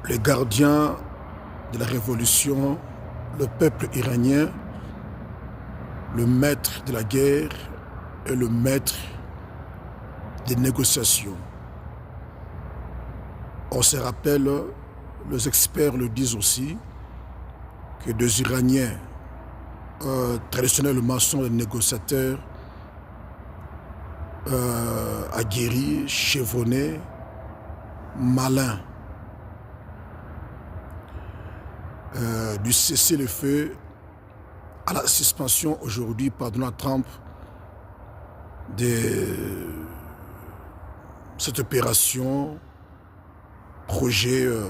les gardiens de la révolution, le peuple iranien, le maître de la guerre et le maître des négociations. On se rappelle, les experts le disent aussi, que des Iraniens traditionnellement sont des négociateurs aguerris, chevronnés, malins. Du cessez-le-feu à la suspension aujourd'hui par Donald Trump de cette opération, projet de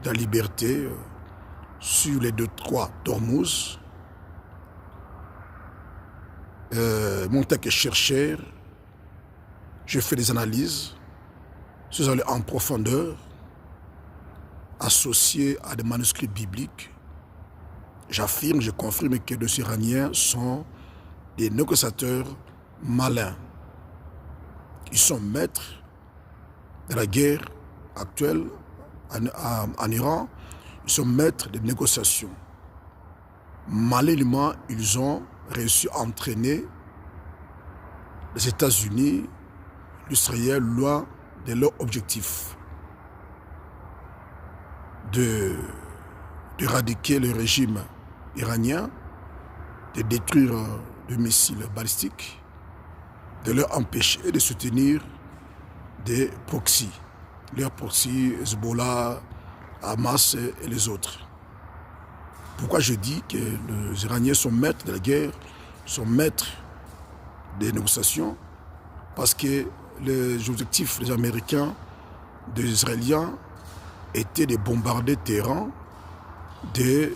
la liberté sur les détroits d'Ormuz. Mon tant que chercheur, je fais des analyses, je suis allé en profondeur, associé à des manuscrits bibliques. J'affirme, je confirme que les Iraniens sont des négociateurs malins. Ils sont maîtres de la guerre actuelle en Iran. Ils sont maîtres des négociations. Malainement, ils ont réussi à entraîner les États-Unis, l'Israël, loin de leur objectif d'éradiquer le régime iranien, de détruire des missiles balistiques, de leur empêcher de soutenir des proxys, leurs proxys, Hezbollah, Hamas et les autres. Pourquoi je dis que les Iraniens sont maîtres de la guerre, sont maîtres des négociations? Parce que les objectifs des Américains, des Israéliens, étaient de bombarder Téhéran, de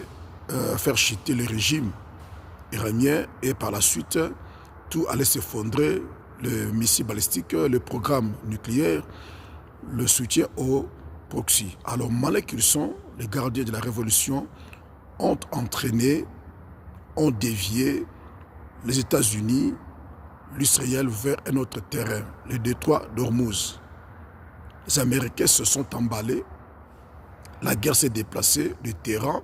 faire chuter le régime iranien et par la suite, tout allait s'effondrer, le missile balistique, le programme nucléaire, le soutien aux proxys. Alors, malgré qu'ils sont, les gardiens de la révolution ont entraîné, ont dévié les États-Unis, l'Israël vers un autre terrain, le détroit d'Ormuz. Les Américains se sont emballés, la guerre s'est déplacée de Téhéran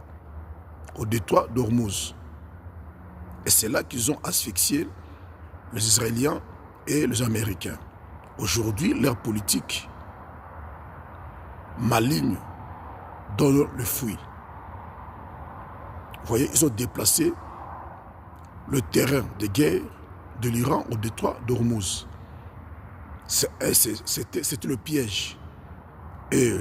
au détroit d'Ormuz. Et c'est là qu'ils ont asphyxié les Israéliens et les Américains. Aujourd'hui, leur politique maligne donne le fruit. Vous voyez, ils ont déplacé le terrain de guerre de l'Iran au détroit d'Ormuz. C'était le piège. Et